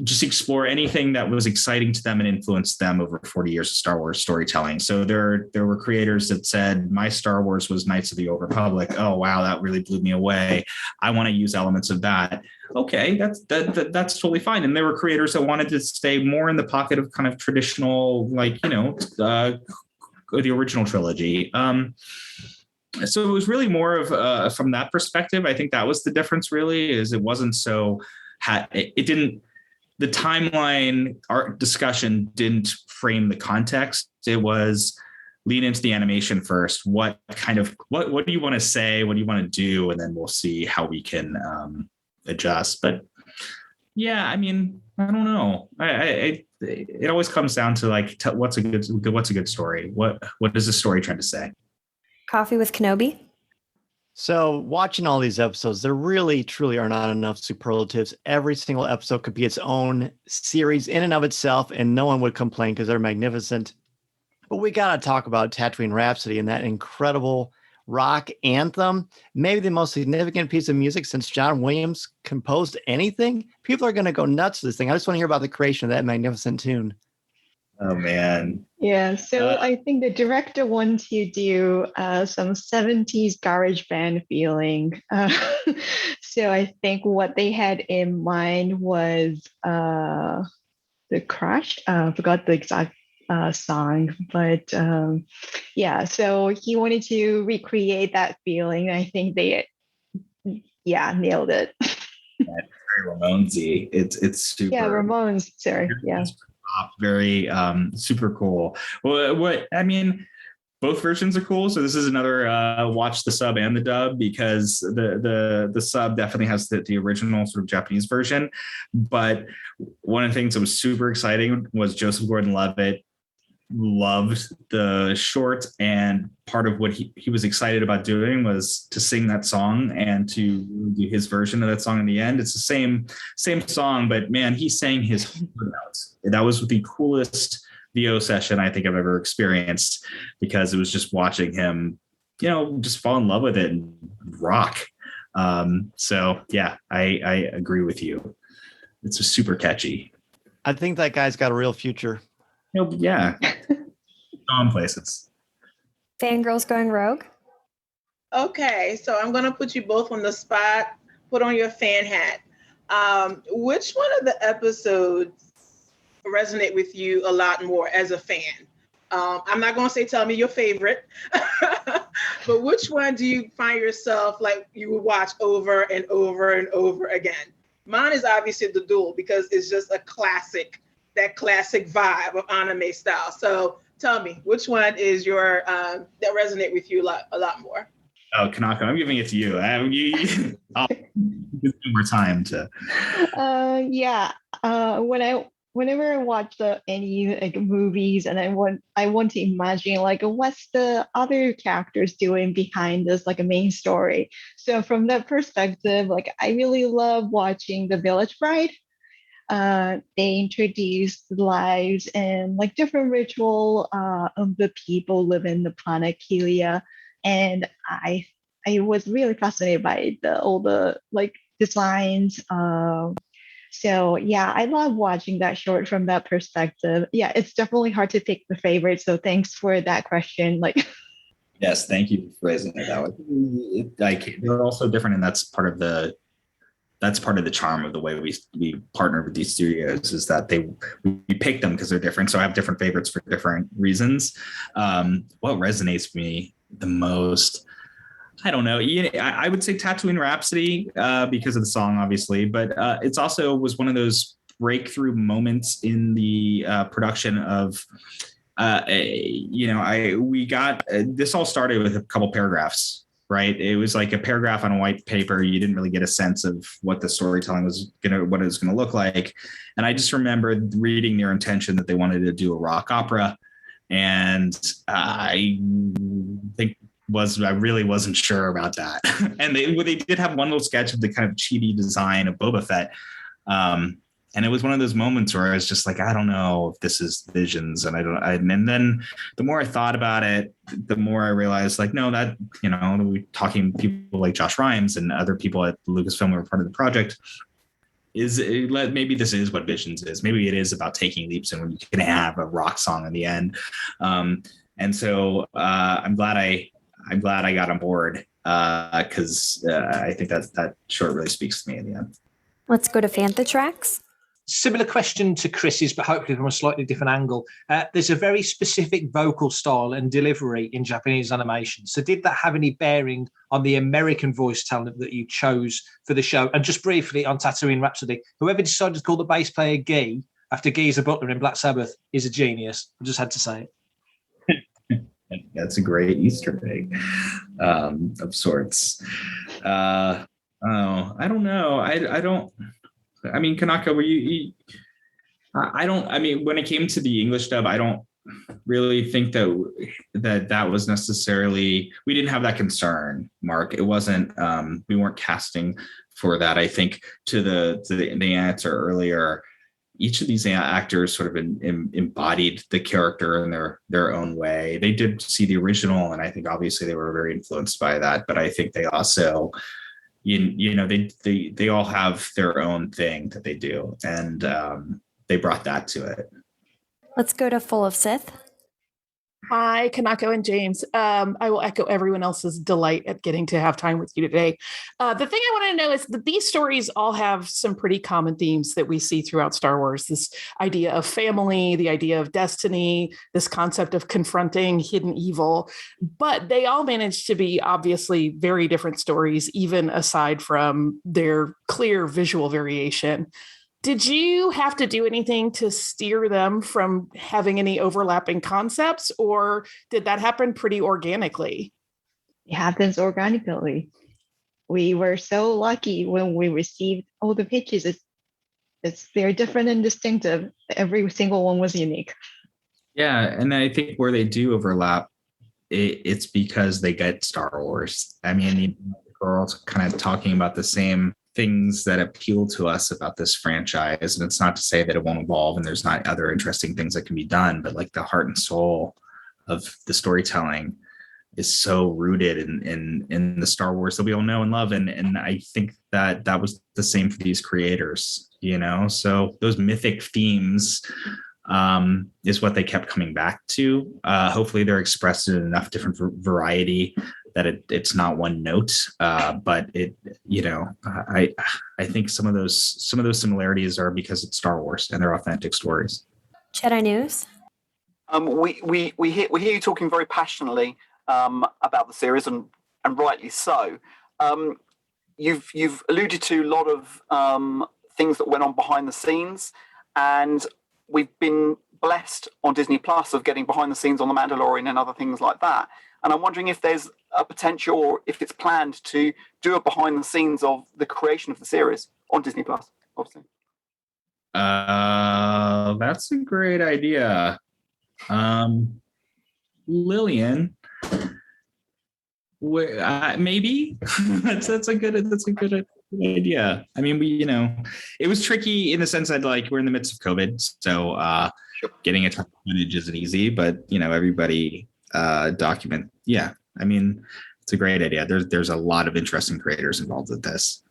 just explore anything that was exciting to them and influenced them over 40 years of Star Wars storytelling. So there were creators that said, my Star Wars was Knights of the Old Republic. Oh, wow, that really blew me away. I want to use elements of that. Okay, that's totally fine. And there were creators that wanted to stay more in the pocket of kind of traditional, the original trilogy. So it was really more of from that perspective. I think that was the difference. Really, is it wasn't so. The timeline art discussion didn't frame the context. It was lean into the animation first. What do you want to say? What do you want to do? And then we'll see how we can adjust. But yeah, I mean, I don't know. It always comes down to what's a good story? What is the story trying to say? Coffee with Kenobi. So watching all these episodes, there really, truly are not enough superlatives. Every single episode could be its own series in and of itself, and no one would complain because they're magnificent. But we got to talk about Tatooine Rhapsody and that incredible rock anthem. Maybe the most significant piece of music since John Williams composed anything. People are going to go nuts for this thing. I just want to hear about the creation of that magnificent tune. Oh, man. Yeah, so I think the director wants you to do some 70s garage band feeling. So I think what they had in mind was The Crash. I forgot the exact song, but yeah, so he wanted to recreate that feeling. I think they, nailed it. Very Ramones-y. It's super. Yeah, Ramones. Sorry. Yeah. Very super cool. Well, both versions are cool. So this is another watch the sub and the dub, because the sub definitely has the original sort of Japanese version. But one of the things that was super exciting was Joseph Gordon-Levitt loved the short, and part of what he was excited about doing was to sing that song and to do his version of that song in the end. It's the same song, but man, he sang his heart out. That was the coolest VO session I think I've ever experienced, because it was just watching him, just fall in love with it and rock. So yeah, I agree with you. It's super catchy. I think that guy's got a real future. Yeah. On places. Fangirls going rogue. Okay, so I'm gonna put you both on the spot. Put on your fan hat. Which one of the episodes resonate with you a lot more as a fan? I'm not gonna say tell me your favorite, but which one do you find yourself like you would watch over and over and over again? Mine is obviously the Duel, because it's just a classic. That classic vibe of anime style. So tell me, which one is your that resonate with you a lot more? Oh, Kanako, I'm giving it to you. I'll give you more time to. Whenever I watch any movies, and I want to imagine what's the other characters doing behind this a main story. So from that perspective, I really love watching The Village Bride. They introduce the lives and different ritual of the people living the planet Kelia, and I was really fascinated by all the designs. So yeah, I love watching that short from that perspective. Yeah, it's definitely hard to pick the favorite. So thanks for that question. Yes, thank you for phrasing it that way. They're also different, and that's part of the charm of the way we partner with these studios, is that we pick them because they're different. So I have different favorites for different reasons. What resonates with me the most? I don't know. I would say Tatooine Rhapsody because of the song, obviously, but it's also was one of those breakthrough moments in the production of. We got this all started with a couple paragraphs right? It was like a paragraph on a white paper. You didn't really get a sense of what the storytelling what it was going to look like. And I just remember reading their intention that they wanted to do a rock opera. And I really wasn't sure about that. And they did have one little sketch of the kind of cheaty design of Boba Fett. And it was one of those moments where I was just like, I don't know if this is Visions. And then the more I thought about it, the more I realized, like, no, that, we talking people like Josh Rhimes and other people at Lucasfilm who were part of the project, maybe this is what Visions is. Maybe it is about taking leaps and when you can have a rock song in the end. And so I'm glad I got on board because I think that short really speaks to me in the end. Let's go to Fantha Tracks. Similar question to Chris's, but hopefully from a slightly different angle. There's a very specific vocal style and delivery in Japanese animation. So did that have any bearing on the American voice talent that you chose for the show? And just briefly on Tatooine Rhapsody, whoever decided to call the bass player Guy after Guy's a butler in Black Sabbath is a genius. I just had to say it. That's a great Easter egg of sorts. I don't know. I mean, Kanaka, were you? When it came to the English dub, I don't really think that was necessarily, we didn't have that concern, Mark. It wasn't, we weren't casting for that. I think to the answer earlier, each of these actors sort of embodied the character in their own way. They did see the original, and I think obviously they were very influenced by that, but I think they also, they all have their own thing that they do, and they brought that to it. Let's go to Full of Sith. Hi, Kanako and James. I will echo everyone else's delight at getting to have time with you today. The thing I want to know is that these stories all have some pretty common themes that we see throughout Star Wars. This idea of family, the idea of destiny, this concept of confronting hidden evil. But they all manage to be obviously very different stories, even aside from their clear visual variation. Did you have to do anything to steer them from having any overlapping concepts, or did that happen pretty organically? It happens organically. We were so lucky when we received all the pitches. They're different and distinctive. Every single one was unique. Yeah, and I think where they do overlap, it's because they get Star Wars. I mean, we're all kind of talking about the same things that appeal to us about this franchise, and it's not to say that it won't evolve and there's not other interesting things that can be done, but like the heart and soul of the storytelling is so rooted in the Star Wars that we all know and love, and I think that was the same for these creators, so those mythic themes is what they kept coming back to. Hopefully they're expressed in enough different variety that it's not one note, but I think some of those similarities are because it's Star Wars and they're authentic stories. Jedi News. We hear you talking very passionately about the series, and rightly so. You've alluded to a lot of things that went on behind the scenes, and we've been blessed on Disney Plus of getting behind the scenes on The Mandalorian and other things like that. And I'm wondering if there's a potential, or if it's planned to do a behind the scenes of the creation of the series on Disney Plus, obviously. That's a great idea. Lillian, maybe that's a good idea. I mean, it was tricky in the sense that we're in the midst of COVID, so getting a ton of footage isn't easy, but everybody document. Yeah, I mean, it's a great idea. There's a lot of interesting creators involved with this.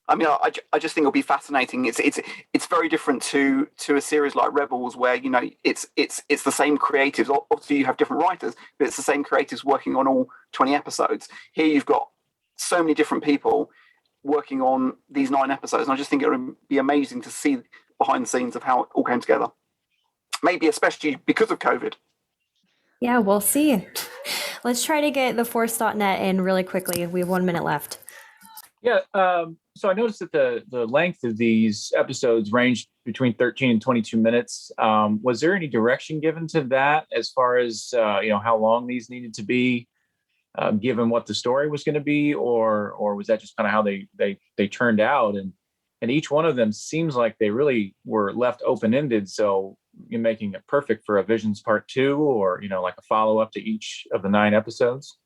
I mean, I just think it'll be fascinating. It's very different to a series like Rebels, where it's the same creatives. Obviously, you have different writers, but it's the same creatives working on all 20 episodes. Here, you've got so many different people working on these 9 episodes, and I just think it would be amazing to see behind the scenes of how it all came together. Maybe especially because of COVID. Yeah, we'll see. Let's try to get the Force.net in really quickly. We have 1 minute left. Yeah, so I noticed that the length of these episodes ranged between 13 and 22 minutes. Was there any direction given to that as far as how long these needed to be? given what the story was going to be, or was that just kind of how they turned out? And each one of them seems like they really were left open-ended. So you're making it perfect for a Visions Part 2, or, like a follow-up to each of the 9 episodes.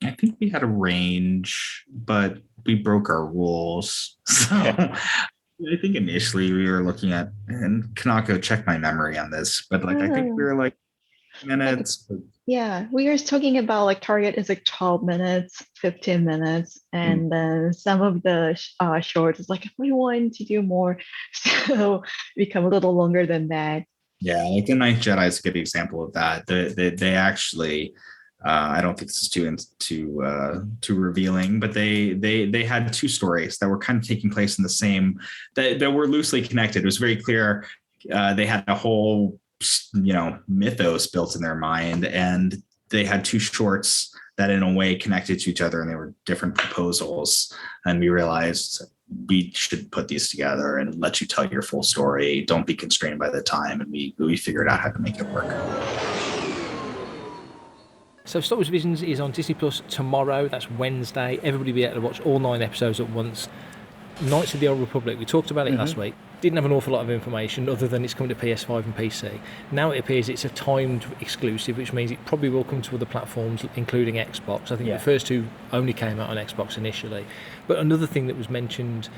I think we had a range, but we broke our rules. So I think initially we were looking at, and Kanako, check my memory on this, but I think we were like minutes. Yeah, we were talking about target is 12 minutes, 15 minutes, and then some of the shorts is we want to do more, so become a little longer than that. Yeah, The Ninth Jedi is a good example of that. They actually, I don't think this is too revealing, but they had 2 stories that were kind of taking place in the same, that were loosely connected. It was very clear. They had a whole mythos built in their mind, and they had 2 shorts that in a way connected to each other, and they were different proposals. And we realized we should put these together and let you tell your full story. Don't be constrained by the time. And we figured out how to make it work. So Star Wars Visions is on Disney Plus tomorrow. That's Wednesday. Everybody will be able to watch all 9 episodes at once. Knights of the Old Republic, we talked about it last week. Didn't have an awful lot of information other than it's coming to PS5 and PC. Now it appears it's a timed exclusive, which means it probably will come to other platforms, including Xbox. I think the first 2 only came out on Xbox initially. But another thing that was mentioned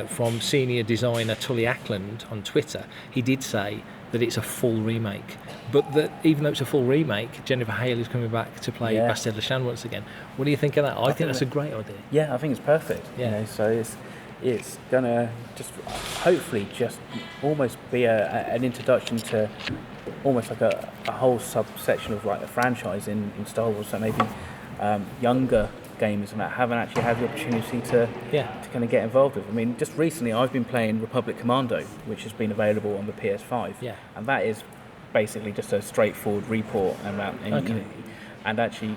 from senior designer Tully Ackland on Twitter, he did say that it's a full remake. But that even though it's a full remake, Jennifer Hale is coming back to play Bastille Shan once again. What do you think of that? I think that's a great idea. Yeah, I think it's perfect. Yeah. So it's gonna just hopefully just almost be an introduction to almost like a whole subsection of the franchise in Star Wars. So maybe younger gamers and that haven't actually had the opportunity to kind of get involved with. I mean, just recently I've been playing Republic Commando, which has been available on the PS5, and that is basically just a straightforward report and actually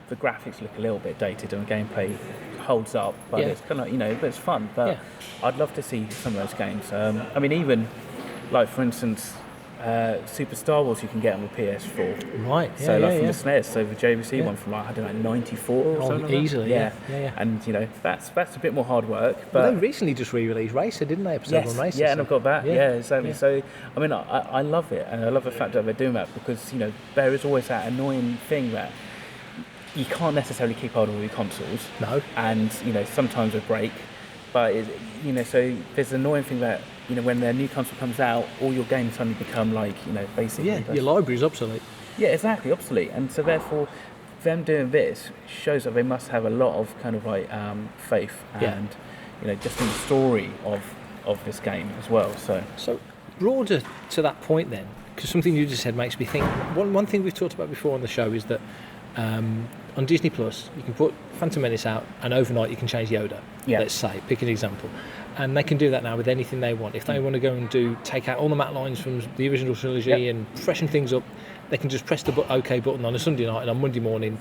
the graphics look a little bit dated and the gameplay holds up, but it's kind of but it's fun. But I'd love to see some of those games. I mean, even for instance, Super Star Wars you can get on the PS4, right? So from the SNES, so the JVC one from 94 or something. Easily, And that's a bit more hard work. But well, they recently just re-released Racer, didn't they? Episode 1 Racer. Yeah, and I've got that. Yeah, exactly. So I mean, I love it, and I love the fact that they're doing that because there is always that annoying thing that you can't necessarily keep hold of all your consoles. No. And sometimes they break, but so there's an annoying thing that when their new console comes out, all your games suddenly become basically your library's obsolete. Yeah, exactly, obsolete. And so therefore, them doing this shows that they must have a lot of kind of faith and just in the story of this game as well. So broader to that point then, because something you just said makes me think. One thing we've talked about before on the show is that on Disney Plus, you can put Phantom Menace out, and overnight you can change Yoda. Let's say, pick an example, and they can do that now with anything they want. If they want to go and take out all the matte lines from the original trilogy and freshen things up, they can just press the OK button on a Sunday night, and on Monday morning,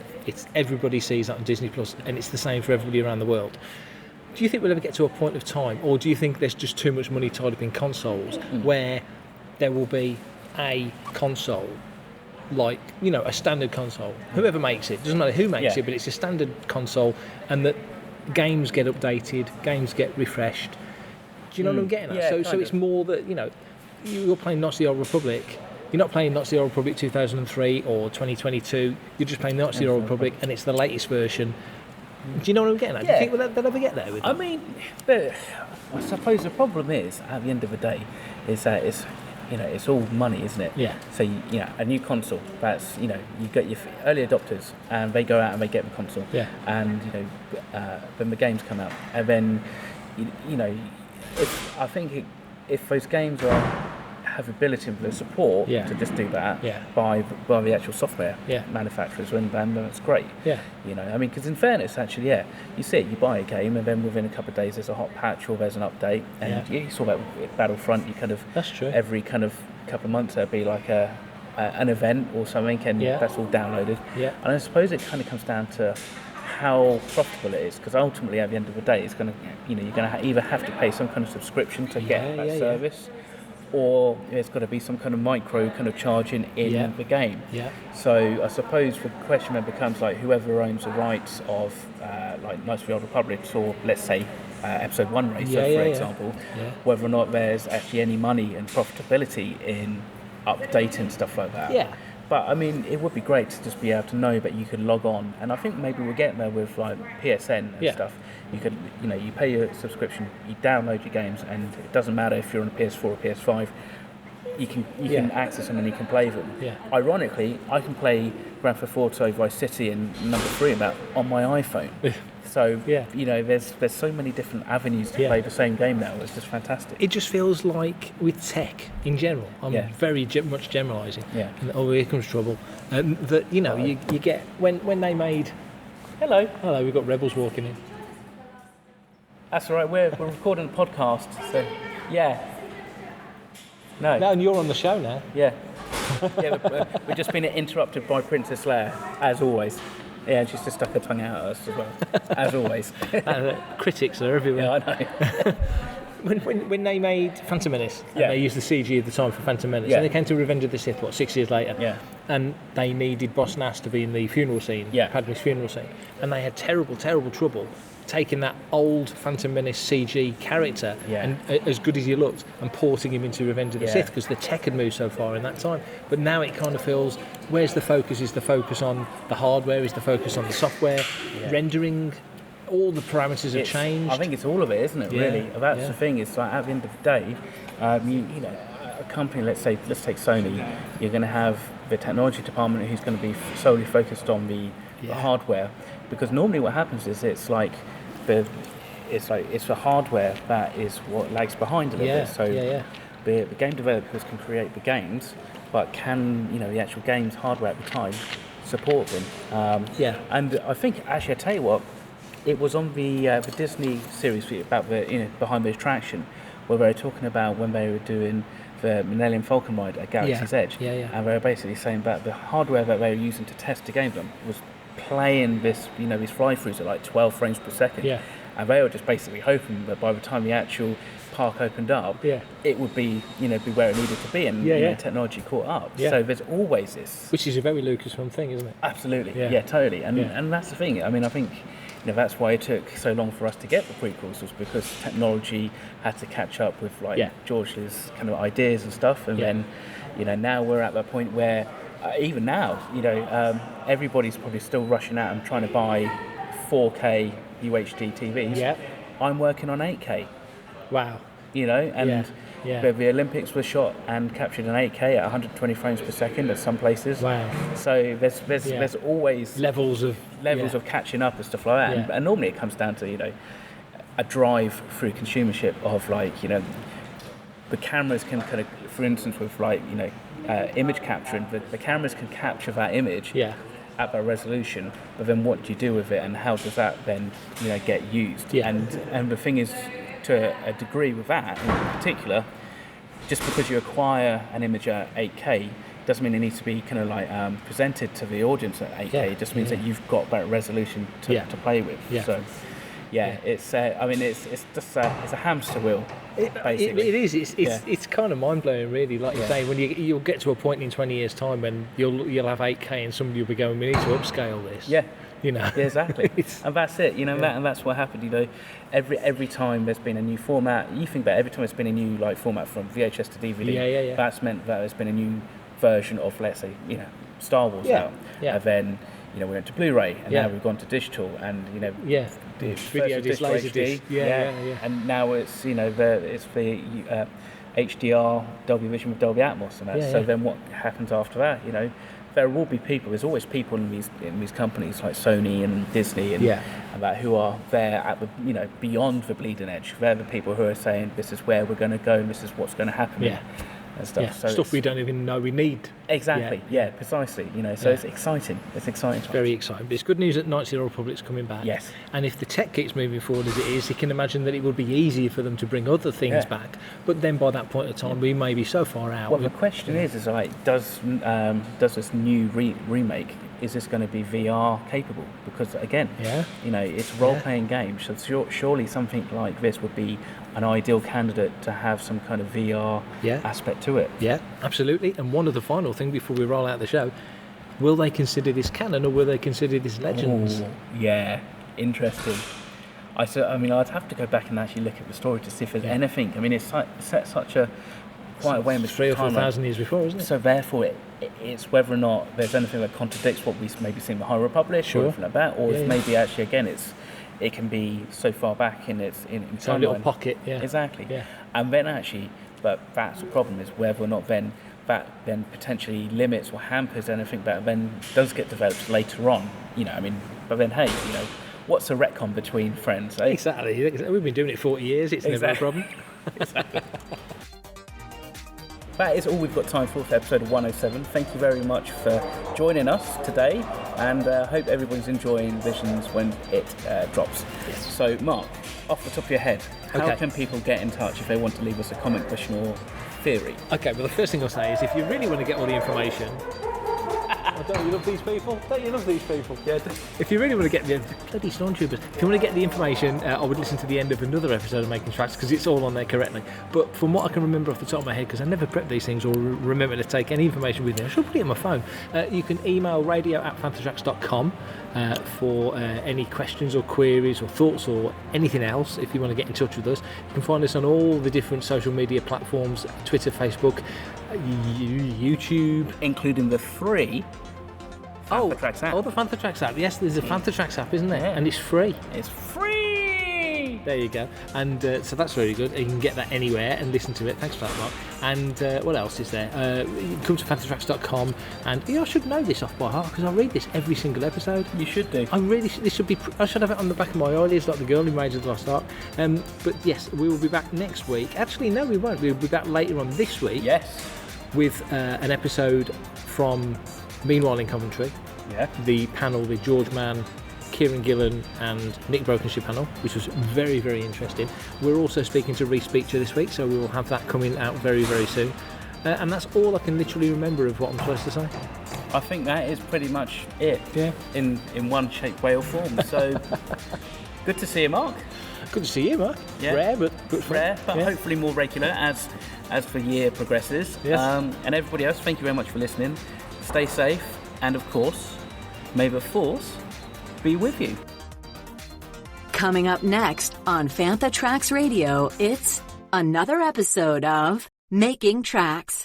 everybody sees that on Disney Plus, and it's the same for everybody around the world. Do you think we'll ever get to a point of time, or do you think there's just too much money tied up in consoles where there will be a console? A standard console. Whoever makes it, doesn't matter who makes it, but it's a standard console, and that games get updated, games get refreshed. Do you know what I'm getting at? So it's more that you're playing Knights of the Old Republic. You're not playing Knights of the Old Republic 2003 or 2022. You're just playing Knights of the Old Republic, and it's the latest version. Do you know what I'm getting at? Do you think they'll ever get there with it? I mean, I suppose the problem is, at the end of the day, is that it's all money, isn't it? Yeah. So a new console, that's you get your early adopters, and they go out and they get the console. Yeah. And then the games come out, and then I think if those games have ability and the support to just do that by the actual software manufacturers, then that's great. Yeah. I mean, because in fairness, actually, you see it, you buy a game, and then within a couple of days there's a hot patch or there's an update, and you saw that with Battlefront. You kind of that's true. Every kind of couple of months there'd be like an event or something, and that's all downloaded. Yeah. And I suppose it kind of comes down to how profitable it is, because ultimately at the end of the day, it's going to you're going to either have to pay some kind of subscription to get that service. or there's got to be some kind of micro kind of charging in the game. Yeah. So I suppose the question then becomes like whoever owns the rights of like Knights of the Old Republic, or let's say Episode 1 Racer, for example, whether or not there's actually any money and profitability in updating stuff like that. Yeah. But I mean, it would be great to just be able to know that you could log on, and I think maybe we'll get there with like PSN and stuff. You could, you pay your subscription, you download your games, and it doesn't matter if you're on a PS4 or PS5. You can access them and you can play them. Yeah. Ironically, I can play Grand Theft Auto Vice City and number 3 and that on my iPhone. So there's so many different avenues to play the same game now. It's just fantastic. It just feels like with tech in general, I'm very much generalising. Yeah. And here comes trouble. That you get when they made. Hello, we've got rebels walking in. That's all right. We're recording a podcast, so yeah. No, and you're on the show now. Yeah. We've just been interrupted by Princess Leia, as always. Yeah, and she's just stuck her tongue out at us as well, as always. Critics are everywhere. Yeah, I know. when they made Phantom Menace, and they used the CG at the time for Phantom Menace, and they came to Revenge of the Sith, 6 years later, and they needed Boss Nass to be in the funeral scene, Padme's funeral scene, and they had terrible trouble taking that old Phantom Menace CG character, and as good as he looked, and porting him into Revenge of the Sith, because the tech had moved so far in that time. But now it kind of feels, where's the focus? Is the focus on the hardware? Is the focus on the software? Rendering? All the parameters have changed. I think it's all of it, isn't it? Really, that's the thing. It's like at the end of the day, a company, let's take Sony. You're going to have the technology department who's going to be solely focused on the hardware, because normally what happens is it's the hardware that is what lags behind a little bit. So the game developers can create the games, but can the actual games hardware at the time support them? And I think actually, I tell you what, it was on the Disney series about the behind the attraction, where they were talking about when they were doing the Millennium Falcon ride at Galaxy's Edge, and they were basically saying that the hardware that they were using to test the game was playing these fly-throughs at like 12 frames per second, and they were just basically hoping that by the time the actual park opened up, it would be where it needed to be, and technology caught up. So there's always this, which is a very Lucasfilm thing, isn't it? Absolutely, totally, and that's the thing. I mean, I think that's why it took so long for us to get the prequels, was because technology had to catch up with George's kind of ideas and stuff, and then now we're at that point where even now everybody's probably still rushing out and trying to buy 4K UHD TVs. I'm working on 8K. Wow. The Olympics was shot and captured in 8K at 120 frames per second at some places. Wow. So there's always levels of catching up and stuff like that. And normally it comes down to a drive through consumership of the cameras can kind of, for instance, with image capturing, the cameras can capture that image at that resolution, but then what do you do with it, and how does that then get used? And the thing is, to a degree with that in particular, just because you acquire an image at 8K doesn't mean it needs to be kind of presented to the audience at 8K. It just means that you've got that resolution to play with. So it's it's just it's a hamster wheel. Basically. It is. It's kind of mind blowing, really. Like you say, when you'll get to a point in 20 years' time when you'll have 8K and somebody will be going, we need to upscale this. Exactly. And that's it. And that's what happened. Every time there's been a new format, you think that every time there's been a new format from VHS to DVD, that's meant that there's been a new version of, let's say, Star Wars out. And then we went to Blu-ray, and now we've gone to digital, and video disc, laser disc, and now it's it's the HDR Dolby Vision with Dolby Atmos, and that. So then what happens after that? There will be people. There's always people in these companies like Sony and Disney and that who are there at the beyond the bleeding edge. They're the people who are saying this is where we're going to go and this is what's going to happen. And stuff. So stuff we don't even know we need. Exactly. Precisely. So it's exciting. It's exciting. It's very exciting. But it's good news that Knights of the Old Republic's coming back. Yes. And if the tech keeps moving forward as it is, you can imagine that it would be easier for them to bring other things back. But then by that point of time, we may be so far out. Well, the question is like, does this new remake, is this going to be VR capable? Because again, it's a role-playing game, so surely something like this would be an ideal candidate to have some kind of VR aspect to it. Yeah, absolutely. And one of the final thing before we roll out the show, will they consider this canon or will they consider this Legends? Ooh, yeah, interesting. I'd have to go back and actually look at the story to see if there's anything. I mean, it's set such a quite a way in 3,000 or 4,000 years before, isn't it? So therefore, it's whether or not there's anything that contradicts what we've maybe seen in the High Republic or anything like that, or if maybe actually again it can be so far back in its a little pocket. Yeah, exactly. Yeah, and then actually, but that's the problem is whether or not then that then potentially limits or hampers anything that then does get developed later on. But then hey, what's a retcon between friends? Eh? Exactly. We've been doing it 40 years. It's never a problem. Exactly. That is all we've got time for episode 107. Thank you very much for joining us today, and hope everyone's enjoying Visions when it drops. Yes. So, Mark, off the top of your head, how can people get in touch if they want to leave us a comment, question, or theory? Okay, well, the first thing I'll say is if you really want to get all the information... Don't you love these people? Don't you love these people? Yeah. If you really want to get the bloody stormtroopers, if you want to get the information, I would listen to the end of another episode of Making Tracks because it's all on there correctly. But from what I can remember off the top of my head, because I never prep these things or remember to take any information with me, I should put it on my phone. You can email radio@fantatracks.com for any questions or queries or thoughts or anything else. If you want to get in touch with us, you can find us on all the different social media platforms: Twitter, Facebook, YouTube, including the free Fantha Tracks app. Oh, the Fantha Tracks app. Yes, there's a Fantha Tracks app, isn't there? Yeah. And it's free. It's free! There you go. And so that's really good. You can get that anywhere and listen to it. Thanks for that, Mark. And what else is there? You can come to fantatracks.com, and I should know this off by heart because I read this every single episode. You should do. I should have it on the back of my eyelids like the girl in Raiders of the Lost Ark. But yes, we will be back next week. Actually, no, we won't. We'll be back later on this week. Yes. With an episode from Meanwhile in Coventry. Yeah. The panel with George Mann, Kieron Gillen and Nick Brokenshire panel, which was very, very interesting. We're also speaking to Reese Beecher this week, so we will have that coming out very, very soon. And that's all I can literally remember of what I'm supposed to say. I think that is pretty much it. Yeah. In one shape, way or form. So good to see you, Mark. Good to see you, Mark. Yeah. Rare, but hopefully more regular as the year progresses. Yes. And everybody else, thank you very much for listening. Stay safe, and of course, may the Force be with you. Coming up next on Fantha Tracks Radio, it's another episode of Making Tracks.